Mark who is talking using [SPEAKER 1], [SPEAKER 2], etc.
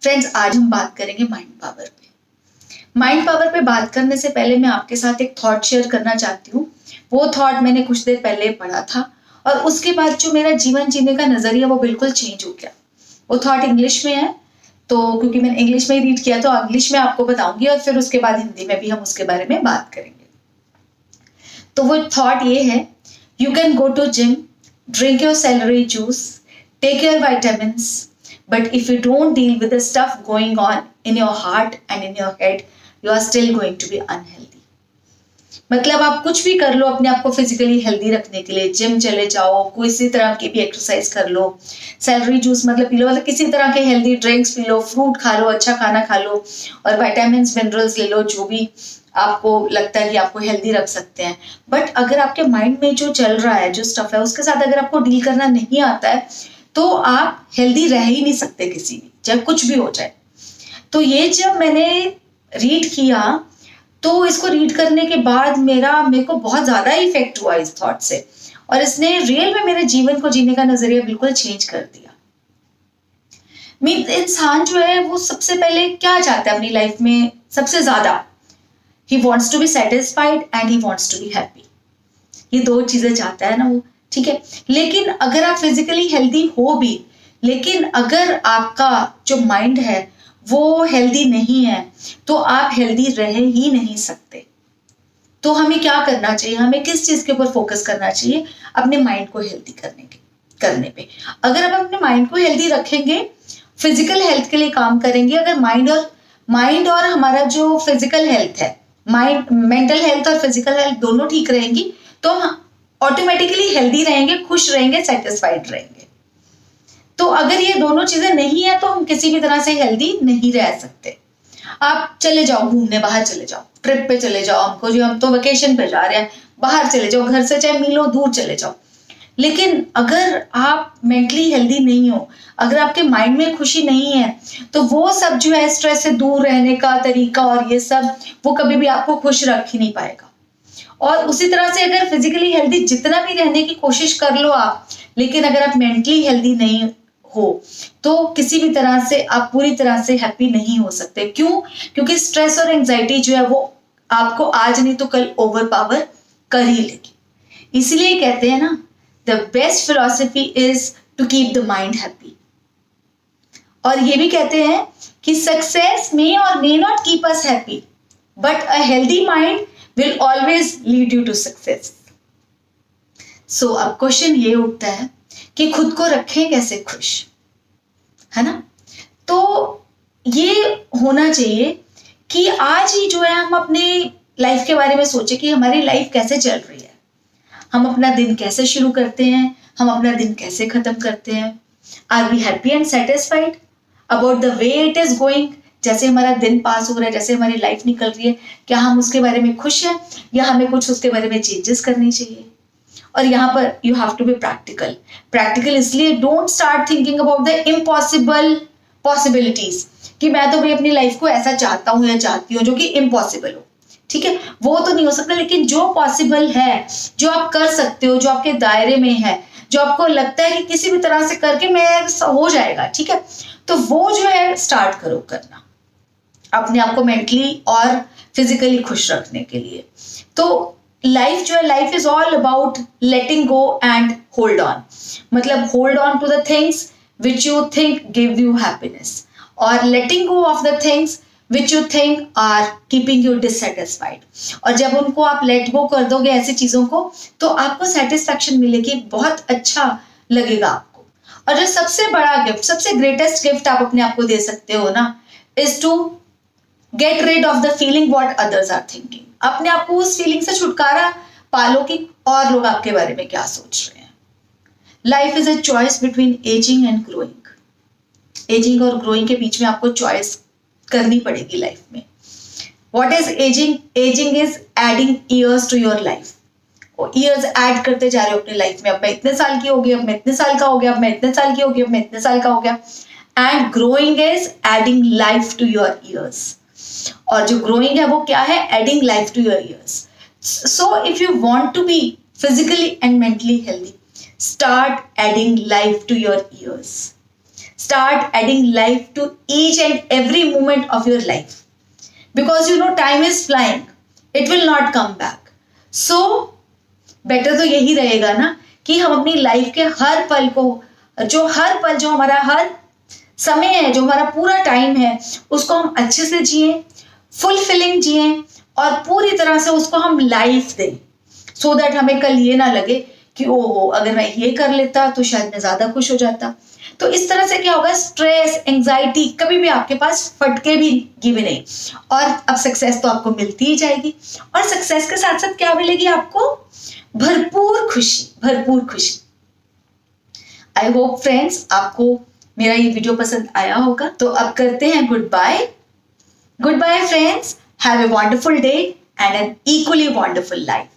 [SPEAKER 1] Friends, आज हम बात करेंगे माइंड पावर पे। माइंड पावर पे बात करने से पहले मैं आपके साथ एक थॉट शेयर करना चाहती हूँ। वो थॉट मैंने कुछ देर पहले पढ़ा था और उसके बाद जो मेरा जीवन जीने का नजरिया वो बिल्कुल चेंज हो गया। वो थॉट इंग्लिश में है, तो क्योंकि मैंने इंग्लिश में ही रीड किया तो इंग्लिश में आपको बताऊंगी और फिर उसके बाद हिंदी में भी हम उसके बारे में बात करेंगे। तो वो थॉट ये है, you can go to gym, drink your celery juice, take your vitamins, but if you don't deal with the stuff going on in your heart and in your head, you are still going to be unhealthy. मतलब आप कुछ भी कर लो अपने आप को physically healthy रखने के लिए, जिम चले जाओ, किसी तरह की भी एक्सरसाइज कर लो, सेलरी जूस मतलब पी लो, मतलब किसी तरह के healthy drinks P low, fruit खा लो, अच्छा खाना खा लो और विटामिन्स मिनरल्स ले लो, जो भी आपको लगता है कि आपको हेल्दी रख सकते हैं। बट अगर आपके माइंड में जो चल रहा है, जो स्टफ है, उसके साथ अगर आपको डील करना नहीं आता है तो आप हेल्दी रह ही नहीं सकते किसी भी, चाहे कुछ भी हो जाए। तो ये जब मैंने रीड किया तो इसको रीड करने के बाद मेरे को बहुत ज्यादा इफेक्ट हुआ इस थॉट से और इसने रियल में मेरे जीवन को जीने का नजरिया बिल्कुल चेंज कर दिया। इंसान जो है वो सबसे पहले क्या चाहता है अपनी लाइफ में सबसे ज्यादा? He wants to be satisfied and he wants to be happy. ये दो चीजें चाहता है ना वो, ठीक है। लेकिन अगर आप फिजिकली हेल्दी हो भी, लेकिन अगर आपका जो माइंड है वो हेल्दी नहीं है तो आप हेल्दी रह ही नहीं सकते। तो हमें क्या करना चाहिए? हमें किस चीज के ऊपर फोकस करना चाहिए? अपने माइंड को हेल्दी करने पे। अगर आप अपने माइंड को हेल्दी रखेंगे, फिजिकल हेल्थ के लिए काम करेंगे, अगर माइंड और हमारा जो फिजिकल हेल्थ है, मेंटल हेल्थ और फिजिकल हेल्थ दोनों ठीक रहेंगी तो हम ऑटोमेटिकली हेल्दी रहेंगे, खुश रहेंगे, सेटिस्फाइड रहेंगे। तो अगर ये दोनों चीजें नहीं है तो हम किसी भी तरह से हेल्दी नहीं रह सकते। आप चले जाओ घूमने, बाहर चले जाओ, ट्रिप पे चले जाओ, हम तो वेकेशन पे जा रहे हैं, बाहर चले जाओ, घर से चाहे मीलों दूर चले जाओ। लेकिन अगर आप मेंटली हेल्दी नहीं हो, अगर आपके माइंड में खुशी नहीं है, तो वो सब जो है स्ट्रेस से दूर रहने का तरीका और ये सब वो कभी भी आपको खुश रख ही नहीं पाएगा। और उसी तरह से अगर फिजिकली हेल्दी जितना भी रहने की कोशिश कर लो आप, लेकिन अगर आप मेंटली हेल्दी नहीं हो तो किसी भी तरह से आप पूरी तरह से हैप्पी नहीं हो सकते। क्यों? क्योंकि स्ट्रेस और एंजाइटी जो है वो आपको आज नहीं तो कल ओवर पावर कर ही लेगी। इसलिए कहते हैं ना, the best philosophy is to keep the mind happy. और ये भी कहते हैं कि सक्सेस मे और may not keep us happy, but a healthy mind will always lead you to success. So अब क्वेश्चन ये उठता है कि खुद को रखें कैसे खुश, है ना? तो ये होना चाहिए कि आज ही जो है हम अपनी लाइफ के बारे में सोचें कि हमारी लाइफ कैसे चल रही है, हम अपना दिन कैसे शुरू करते हैं, हम अपना दिन कैसे खत्म करते हैं। Are we happy and satisfied about the way it is going? जैसे हमारा दिन पास हो रहा है, जैसे हमारी लाइफ निकल रही है, क्या हम उसके बारे में खुश हैं या हमें कुछ उसके बारे में चेंजेस करनी चाहिए? और यहाँ पर you have to be practical इसलिए don't start thinking about the impossible possibilities कि मैं तो भाई अपनी लाइफ को ऐसा चाहता हूँ या चाहती हूँ जो कि इम्पॉसिबल हो। ठीक है, वो तो नहीं हो सकता, लेकिन जो पॉसिबल है, जो आप कर सकते हो, जो आपके दायरे में है, जो आपको लगता है कि किसी भी तरह से करके मैं हो जाएगा, ठीक है, तो वो जो है स्टार्ट करो करना अपने आप को मेंटली और फिजिकली खुश रखने के लिए। तो लाइफ जो है, life is all about letting go and hold on. मतलब hold on to the things which you think give you happiness और letting go of the things which you think are keeping you dissatisfied. और जब उनको आप let go कर दोगे ऐसी चीजों को, तो आपको सेटिस्फैक्शन मिलेगी, बहुत अच्छा लगेगा आपको। और जो सबसे बड़ा गिफ्ट, सबसे ग्रेटेस्ट गिफ्ट आप अपने आप को दे सकते हो ना, is to get rid of the feeling what others are thinking. अपने आप को उस फीलिंग से छुटकारा पालो कि और लोग आपके बारे में क्या सोच रहे हैं। Life is a choice between aging and growing. Aging और ग्रोइंग के बीच में आपको चॉइस करनी पड़ेगी लाइफ में। What is aging? Aging is adding years to your life. Years add करते जा रहे हो अपनी लाइफ में, अब मैं इतने साल की हो गई, अब मैं इतने साल का हो गया, अब मैं इतने साल की हो गई, अब मैं इतने साल का हो गया। And growing is adding life to your years. और जो ग्रोइंग है वो क्या है? Adding life to your years. So if you want to be physically and mentally healthy, start adding life to your years. Start adding life to each and every moment of your life. Because time is flying. It will not come back. So, better तो यही रहेगा ना कि हम अपनी life के हर पल जो हमारा हर समय है, जो हमारा पूरा टाइम है, उसको हम अच्छे से जिए, फुलफिलिंग जिए और पूरी तरह से उसको हम लाइफ दें, सो दैट हमें कल ये ना लगे कि ओहो अगर मैं ये कर लेता तो शायद मैं ज्यादा खुश हो जाता। तो इस तरह से क्या होगा, स्ट्रेस, एंजाइटी कभी भी आपके पास फटके भी गिवे नहीं, और अब सक्सेस तो आपको मिलती ही जाएगी, और सक्सेस के साथ साथ क्या मिलेगी आपको, भरपूर खुशी। आई होप फ्रेंड्स आपको मेरा ये वीडियो पसंद आया होगा। तो अब करते हैं good bye friends, have a wonderful day and an equally wonderful life.